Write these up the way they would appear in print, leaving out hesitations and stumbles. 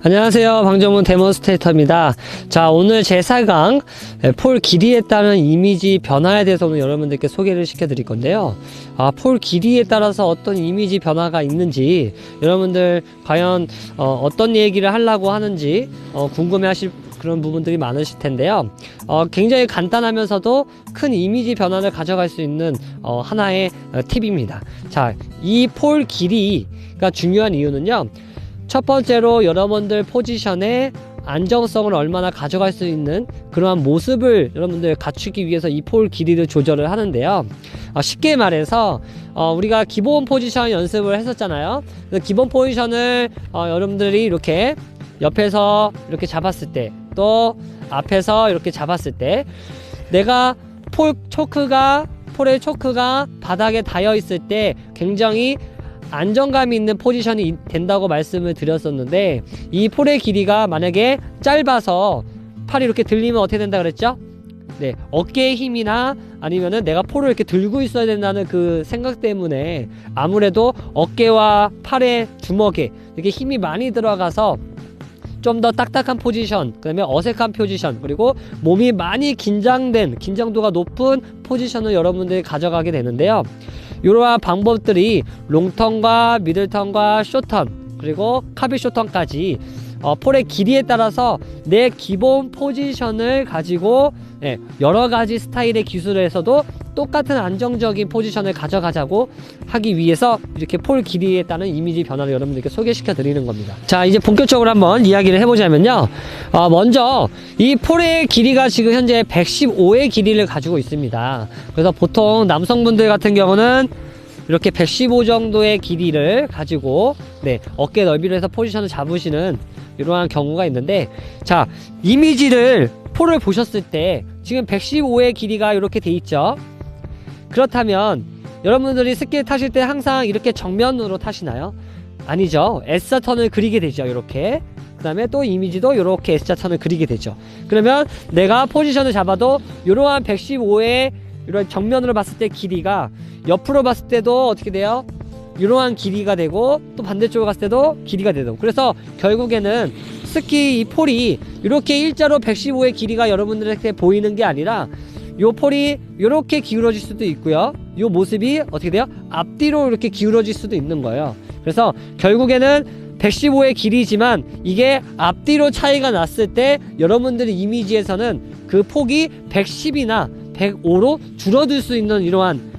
안녕하세요, 방정문 데몬스트레이터입니다. 자, 오늘 제 4강 폴 길이에 따른 이미지 변화에 대해서 오늘 여러분들께 소개를 시켜드릴 건데요. 폴 길이에 따라서 어떤 이미지 변화가 있는지, 여러분들 과연 어떤 얘기를 하려고 하는지 궁금해 하실 그런 부분들이 많으실 텐데요. 굉장히 간단하면서도 큰 이미지 변화를 가져갈 수 있는 하나의 팁입니다. 자, 이 폴 길이가 중요한 이유는요, 첫 번째로 여러분들 포지션의 안정성을 얼마나 가져갈 수 있는 그러한 모습을 여러분들 갖추기 위해서 이 폴 길이를 조절을 하는데요. 쉽게 말해서 우리가 기본 포지션 연습을 했었잖아요. 기본 포지션을 여러분들이 이렇게 옆에서 이렇게 잡았을 때, 또 앞에서 이렇게 잡았을 때, 내가 폴의 초크가 바닥에 닿여 있을 때 굉장히 안정감이 있는 포지션이 된다고 말씀을 드렸었는데, 이 폴의 길이가 만약에 짧아서 팔이 이렇게 들리면 어떻게 된다 그랬죠? 네, 어깨의 힘이나 아니면은 내가 폴을 이렇게 들고 있어야 된다는 그 생각 때문에 아무래도 어깨와 팔의 주먹에 이렇게 힘이 많이 들어가서 좀 더 딱딱한 포지션, 그 다음에 어색한 포지션, 그리고 몸이 많이 긴장도가 높은 포지션을 여러분들이 가져가게 되는데요. 이러한 방법들이 롱턴과 미들턴과 숏턴, 그리고 카비 숏턴까지 폴의 길이에 따라서 내 기본 포지션을 가지고 여러가지 스타일의 기술에서도 똑같은 안정적인 포지션을 가져가자고 하기 위해서 이렇게 폴 길이에 따른 이미지 변화를 여러분들께 소개시켜 드리는 겁니다. 자, 이제 본격적으로 한번 이야기를 해보자면요, 먼저 이 폴의 길이가 지금 현재 115의 길이를 가지고 있습니다. 그래서 보통 남성분들 같은 경우는 이렇게 115 정도의 길이를 가지고 어깨 넓이를 해서 포지션을 잡으시는 이러한 경우가 있는데, 자, 이미지를 폴을 보셨을 때 지금 115의 길이가 이렇게 돼 있죠. 그렇다면 여러분들이 스케이트 타실 때 항상 이렇게 정면으로 타시나요? 아니죠. S자 턴을 그리게 되죠. 이렇게. 그 다음에 또 이미지도 이렇게 S자 턴을 그리게 되죠. 그러면 내가 포지션을 잡아도 이러한 115의 이런 정면으로 봤을 때 길이가 옆으로 봤을 때도 어떻게 돼요? 이러한 길이가 되고, 또 반대쪽으로 갔을 때도 길이가 되고, 그래서 결국에는 특히 이 폴이 이렇게 일자로 115의 길이가 여러분들에게 보이는 게 아니라 요 폴이 이렇게 기울어질 수도 있고요, 요 모습이 어떻게 돼요? 앞뒤로 이렇게 기울어질 수도 있는 거예요. 그래서 결국에는 115의 길이지만 이게 앞뒤로 차이가 났을 때 여러분들의 이미지에서는 그 폭이 110이나 105로 줄어들 수 있는 이러한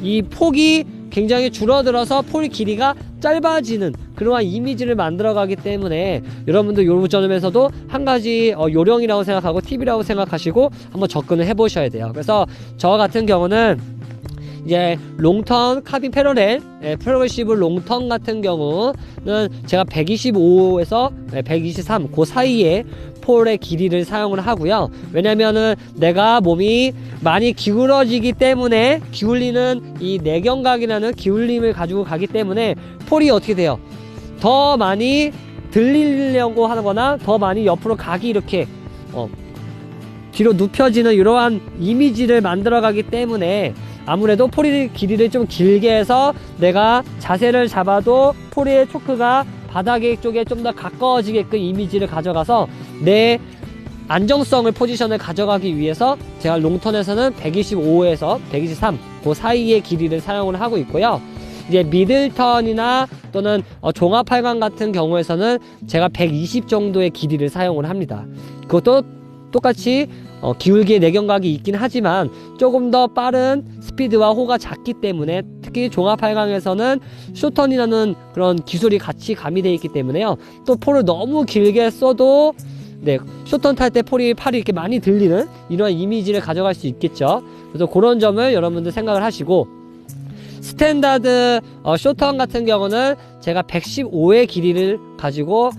이 폭이 굉장히 줄어들어서 폴 길이가 짧아지는 그러한 이미지를 만들어가기 때문에 여러분들 요 점에서도 한 가지 요령이라고 생각하고 팁이라고 생각하시고 한번 접근을 해보셔야 돼요. 그래서 저 같은 경우는 이제 롱턴 카빈 패러렐 프로그레시브 롱턴 같은 경우는 제가 125에서 123 그 사이에 폴의 길이를 사용을 하고요. 왜냐면은 내가 몸이 많이 기울어지기 때문에 기울리는 이 내경각이라는 기울림을 가지고 가기 때문에 폴이 어떻게 돼요? 더 많이 들리려고 하거나 더 많이 옆으로 각이 이렇게 뒤로 눕혀지는 이러한 이미지를 만들어 가기 때문에 아무래도 폴의 길이를 좀 길게 해서 내가 자세를 잡아도 폴의 초크가 바닥에 쪽에 좀 더 가까워지게끔 이미지를 가져가서 내 안정성을 포지션을 가져가기 위해서 제가 롱턴에서는 125에서 123 그 사이의 길이를 사용을 하고 있고요. 이제 미들턴이나 또는 종합 8강 같은 경우에서는 제가 120 정도의 길이를 사용을 합니다. 그것도 똑같이 기울기의 내경각이 있긴 하지만 조금 더 빠른 스피드와 호가 작기 때문에, 특히 종합 8강에서는 숏턴이라는 그런 기술이 같이 가미되어 있기 때문에요, 또 폴을 너무 길게 써도 숏턴 탈 때 팔이 이렇게 많이 들리는 이런 이미지를 가져갈 수 있겠죠. 그래서 그런 점을 여러분들 생각을 하시고, 스탠다드 숏턴 같은 경우는 제가 115의 길이를 가지고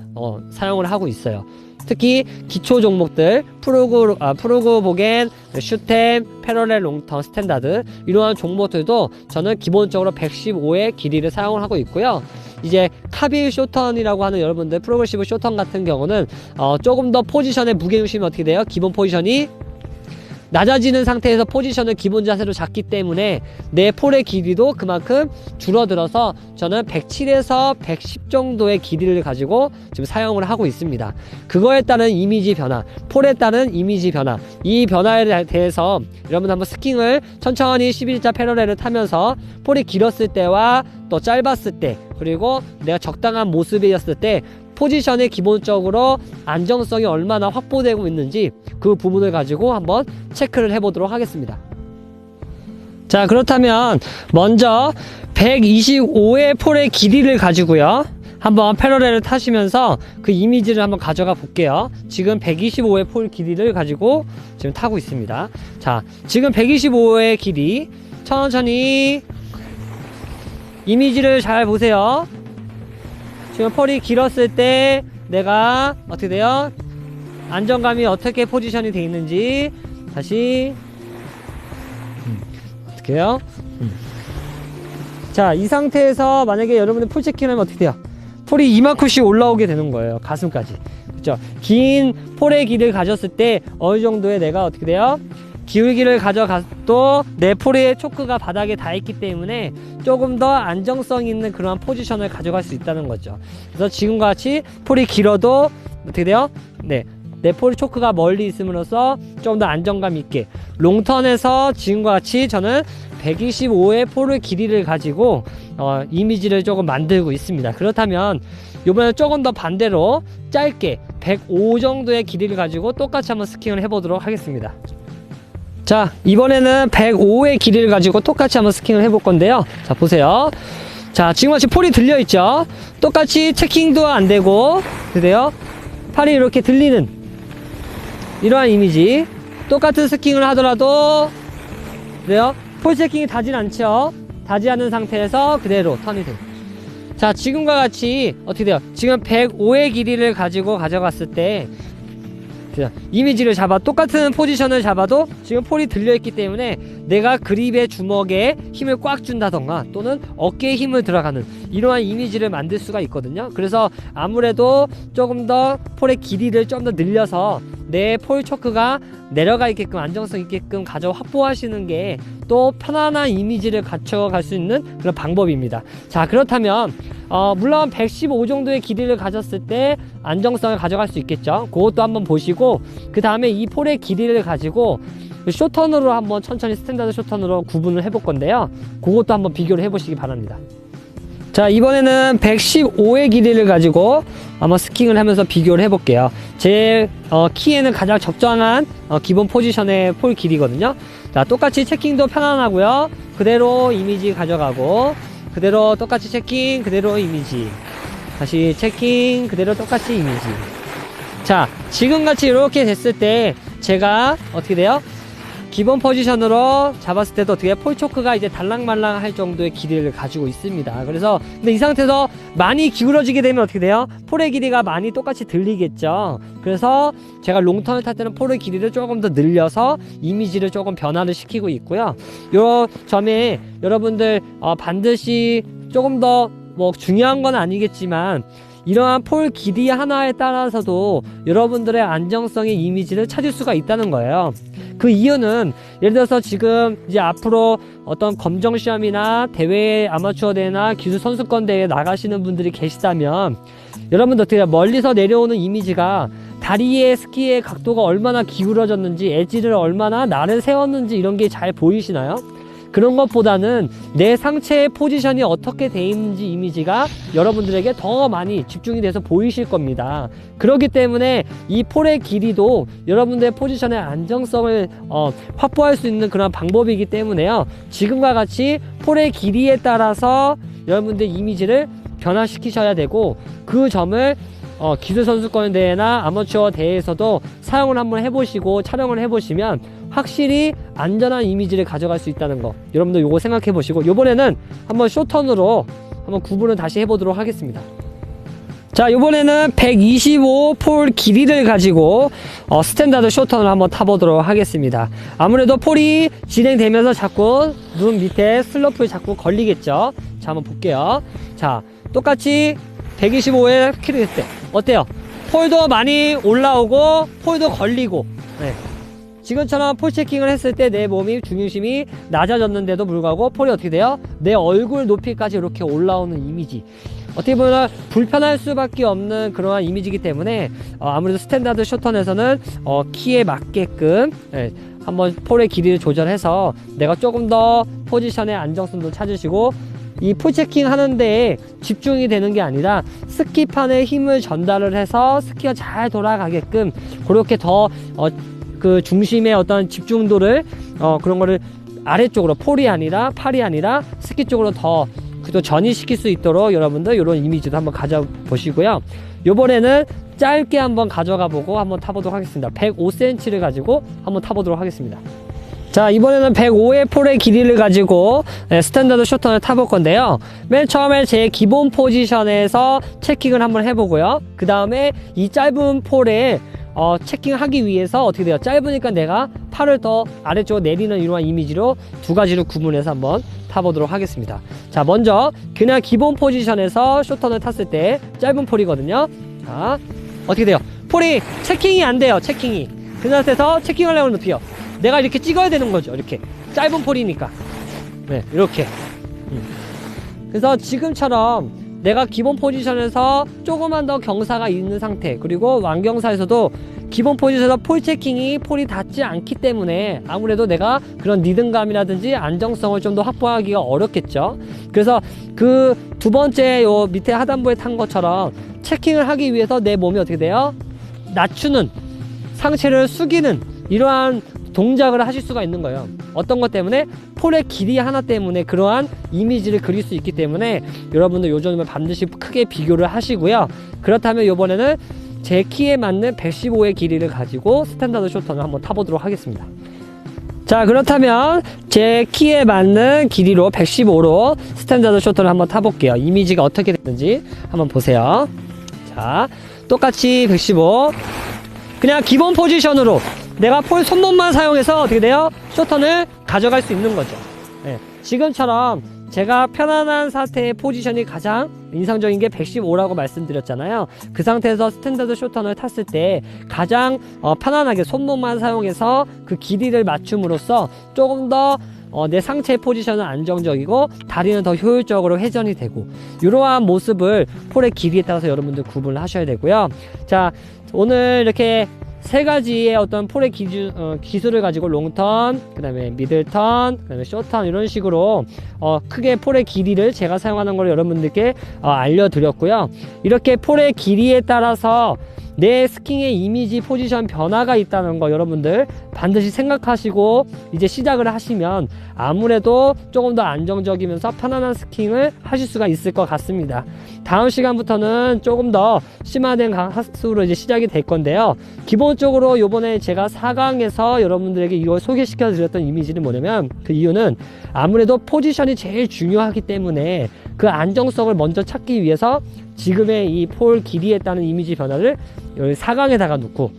사용을 하고 있어요. 특히 기초 종목들 프로그 보겐, 슈템, 패러렐 롱턴, 스탠다드 이러한 종목들도 저는 기본적으로 115의 길이를 사용을 하고 있고요. 이제 카비 숏턴이라고 하는 여러분들 프로그레시브 숏턴 같은 경우는 조금 더 포지션의 무게중심이 어떻게 돼요? 기본 포지션이 낮아지는 상태에서 포지션을 기본 자세로 잡기 때문에 내 폴의 길이도 그만큼 줄어들어서 저는 107에서 110 정도의 길이를 가지고 지금 사용을 하고 있습니다. 그거에 따른 이미지 변화, 폴에 따른 이미지 변화, 이 변화에 대해서 여러분 한번 스킹을 천천히 11자 패러렐을 타면서 폴이 길었을 때와 또 짧았을 때, 그리고 내가 적당한 모습이었을 때 포지션이 기본적으로 안정성이 얼마나 확보되고 있는지 그 부분을 가지고 한번 체크를 해보도록 하겠습니다. 자, 그렇다면 먼저 125의 폴의 길이를 가지고요, 한번 패러렐을 타시면서 그 이미지를 한번 가져가 볼게요. 지금 125의 폴 길이를 가지고 지금 타고 있습니다. 자, 지금 125의 길이, 천천히 이미지를 잘 보세요. 지금 폴이 길었을 때 내가 어떻게 돼요? 안정감이 어떻게 포지션이 되어 있는지 다시 어떻게 해요? 자, 이 상태에서 만약에 여러분들 폴 체킹을 하면 어떻게 돼요? 폴이 이만큼씩 올라오게 되는 거예요. 가슴까지. 그렇죠? 긴 폴의 길이를 가졌을 때 어느 정도의 내가 어떻게 돼요? 기울기를 가져가도 내 폴의 초크가 바닥에 닿았기 때문에 조금 더 안정성 있는 그런 포지션을 가져갈 수 있다는 거죠. 그래서 지금과 같이 폴이 길어도 어떻게 돼요? 네, 내 폴의 초크가 멀리 있음으로써 좀 더 안정감 있게 롱턴에서 지금과 같이 저는 125의 폴의 길이를 가지고 이미지를 조금 만들고 있습니다. 그렇다면 이번에 조금 더 반대로 짧게 105 정도의 길이를 가지고 똑같이 한번 스킹을 해보도록 하겠습니다. 자, 이번에는 105의 길이를 가지고 똑같이 한번 스킹을 해볼 건데요. 자, 보세요. 자, 지금같이 폴이 들려있죠? 똑같이 체킹도 안 되고, 그래요? 팔이 이렇게 들리는 이러한 이미지. 똑같은 스킹을 하더라도, 그래요? 폴 체킹이 닿진 않죠? 닿지 않은 상태에서 그대로 턴이 돼요. 자, 지금과 같이 어떻게 돼요? 지금 105의 길이를 가지고 가져갔을 때, 이미지를 잡아 똑같은 포지션을 잡아도 지금 폴이 들려있기 때문에 내가 그립의 주먹에 힘을 꽉 준다던가 또는 어깨에 힘을 들어가는 이러한 이미지를 만들 수가 있거든요. 그래서 아무래도 조금 더 폴의 길이를 좀 더 늘려서 내 폴 초크가 내려가 있게끔 안정성 있게끔 가져 확보하시는 게 또 편안한 이미지를 갖춰갈 수 있는 그런 방법입니다. 자, 그렇다면 물론 115 정도의 길이를 가졌을 때 안정성을 가져갈 수 있겠죠. 그것도 한번 보시고 그 다음에 이 폴의 길이를 가지고 쇼턴으로 한번 천천히 스탠다드 쇼턴으로 구분을 해볼 건데요. 그것도 한번 비교를 해보시기 바랍니다. 자, 이번에는 115의 길이를 가지고 한번 스킹을 하면서 비교를 해볼게요. 제 키에는 가장 적정한 기본 포지션의 폴 길이거든요. 자, 똑같이 체킹도 편안하고요. 그대로 이미지 가져가고 그대로 똑같이 체킹, 그대로 이미지, 다시 체킹, 그대로 똑같이 이미지. 자, 지금같이 이렇게 됐을 때 제가 어떻게 돼요? 기본 포지션으로 잡았을 때도 어떻게 폴 초크가 이제 달랑말랑 할 정도의 길이를 가지고 있습니다. 그래서 근데 이 상태에서 많이 기울어지게 되면 어떻게 돼요? 폴의 길이가 많이 똑같이 들리겠죠. 그래서 제가 롱턴을 탈 때는 폴의 길이를 조금 더 늘려서 이미지를 조금 변화를 시키고 있고요. 요 점에 여러분들 반드시 조금 더 뭐 중요한 건 아니겠지만 이러한 폴 길이 하나에 따라서도 여러분들의 안정성의 이미지를 찾을 수가 있다는 거예요. 그 이유는 예를 들어서 지금 이제 앞으로 어떤 검정 시험이나 대회, 아마추어 대회나 기술 선수권 대회에 나가시는 분들이 계시다면 여러분들 어떻게 해요? 멀리서 내려오는 이미지가 다리의 스키의 각도가 얼마나 기울어졌는지, 엣지를 얼마나 날을 세웠는지 이런 게 잘 보이시나요? 그런 것보다는 내 상체의 포지션이 어떻게 돼 있는지 이미지가 여러분들에게 더 많이 집중이 돼서 보이실 겁니다. 그렇기 때문에 이 폴의 길이도 여러분들의 포지션의 안정성을 확보할 수 있는 그런 방법이기 때문에요. 지금과 같이 폴의 길이에 따라서 여러분들 이미지를 변화시키셔야 되고 그 점을 기술선수권 대회나 아마추어 대회에서도 사용을 한번 해보시고 촬영을 해보시면 확실히 안전한 이미지를 가져갈 수 있다는 거 여러분들 요거 생각해 보시고 이번에는 한번 쇼턴으로 한번 구분을 다시 해보도록 하겠습니다. 자, 이번에는 125 폴 길이를 가지고 스탠다드 쇼턴을 한번 타보도록 하겠습니다. 아무래도 폴이 진행되면서 자꾸 눈 밑에 슬로프에 자꾸 걸리겠죠. 자, 한번 볼게요. 자, 똑같이 125에 키를 했을 때 어때요? 폴도 많이 올라오고 폴도 걸리고, 네. 지금처럼 폴 체킹을 했을 때 내 몸이 중심이 낮아졌는데도 불구하고 폴이 어떻게 돼요? 내 얼굴 높이까지 이렇게 올라오는 이미지. 어떻게 보면 불편할 수밖에 없는 그러한 이미지이기 때문에 아무래도 스탠다드 쇼턴에서는 키에 맞게끔 한번 폴의 길이를 조절해서 내가 조금 더 포지션의 안정성도 찾으시고, 이 폴 체킹 하는데 집중이 되는 게 아니라 스키판에 힘을 전달을 해서 스키가 잘 돌아가게끔 그렇게 더 그 중심의 어떤 집중도를 그런 거를 아래쪽으로, 폴이 아니라 팔이 아니라 스키 쪽으로 더 또 전이시킬 수 있도록 여러분들 이런 이미지도 한번 가져보시고요. 요번에는 짧게 한번 가져가 보고 한번 타보도록 하겠습니다. 105cm를 가지고 한번 타보도록 하겠습니다. 자, 이번에는 105의 폴의 길이를 가지고 스탠다드 쇼턴을 타볼 건데요. 맨 처음에 제 기본 포지션에서 체킹을 한번 해보고요. 그 다음에 이 짧은 폴에 체킹하기 위해서 어떻게 돼요? 짧으니까 내가 팔을 더 아래쪽으로 내리는 이러한 이미지로 두 가지로 구분해서 한번 타보도록 하겠습니다. 자, 먼저 그냥 기본 포지션에서 쇼턴을 탔을 때 짧은 폴이거든요. 자, 어떻게 돼요? 폴이 체킹이 안 돼요. 체킹이. 그 상태에서 체킹을 하려면 어떻게 해요? 내가 이렇게 찍어야 되는 거죠. 이렇게 짧은 폴이니까. 네, 이렇게. 그래서 지금처럼 내가 기본 포지션에서 조금만 더 경사가 있는 상태, 그리고 완경사에서도 기본 포지션에서 폴 체킹이 폴이 닿지 않기 때문에 아무래도 내가 그런 리듬감이라든지 안정성을 좀 더 확보하기가 어렵겠죠. 그래서 그 두 번째 요 밑에 하단부에 탄 것처럼 체킹을 하기 위해서 내 몸이 어떻게 돼요? 낮추는, 상체를 숙이는 이러한 동작을 하실 수가 있는 거예요. 어떤 것 때문에? 폴의 길이 하나 때문에 그러한 이미지를 그릴 수 있기 때문에 여러분들 요 점을 반드시 크게 비교를 하시고요. 그렇다면 이번에는 제 키에 맞는 115의 길이를 가지고 스탠다드 쇼턴을 한번 타보도록 하겠습니다. 자, 그렇다면 제 키에 맞는 길이로 115로 스탠다드 쇼턴을 한번 타볼게요. 이미지가 어떻게 됐는지 한번 보세요. 자, 똑같이 115. 그냥 기본 포지션으로 내가 폴 손목만 사용해서 어떻게 돼요? 쇼턴을 가져갈 수 있는 거죠. 네, 지금처럼 제가 편안한 상태의 포지션이 가장 인상적인 게 115라고 말씀드렸잖아요. 그 상태에서 스탠다드 쇼턴을 탔을 때 가장 편안하게 손목만 사용해서 그 길이를 맞춤으로써 조금 더 내 상체의 포지션은 안정적이고 다리는 더 효율적으로 회전이 되고, 이러한 모습을 폴의 길이에 따라서 여러분들 구분을 하셔야 되고요. 자, 오늘 이렇게 세 가지의 어떤 폴의 기술을 가지고 롱턴, 그 다음에 미들턴, 그 다음에 쇼턴 이런 식으로 크게 폴의 길이를 제가 사용하는 걸 여러분들께 알려드렸고요. 이렇게 폴의 길이에 따라서 내 스킹의 이미지 포지션 변화가 있다는 거 여러분들 반드시 생각하시고 이제 시작을 하시면 아무래도 조금 더 안정적이면서 편안한 스킹을 하실 수가 있을 것 같습니다. 다음 시간부터는 조금 더 심화된 학습으로 이제 시작이 될 건데요. 기본적으로 요번에 제가 4강에서 여러분들에게 이걸 소개시켜 드렸던 이미지는 뭐냐면, 그 이유는 아무래도 포지션이 제일 중요하기 때문에 그 안정성을 먼저 찾기 위해서 지금의 이 폴 길이에 따른 이미지 변화를 여기 4강에다가 놓고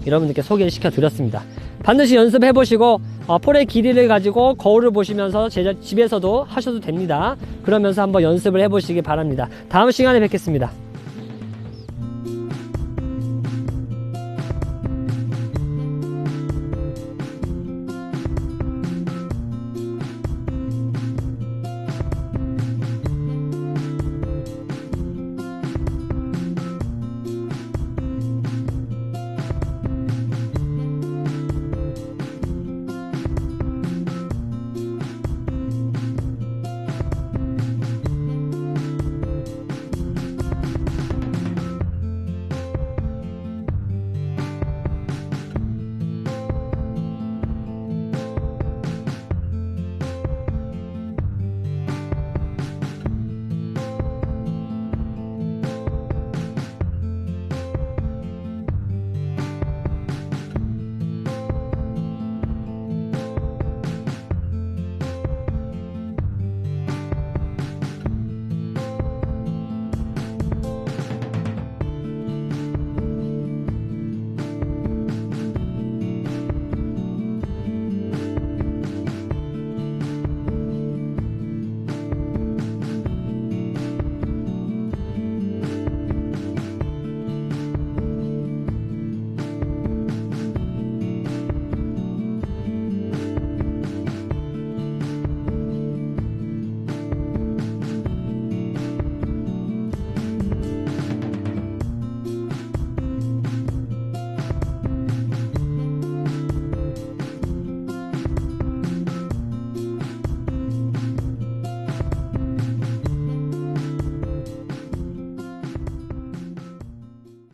여러분들께 소개를 시켜 드렸습니다. 반드시 연습해 보시고 폴의 길이를 가지고 거울을 보시면서 집에서도 하셔도 됩니다. 그러면서 한번 연습을 해 보시기 바랍니다. 다음 시간에 뵙겠습니다.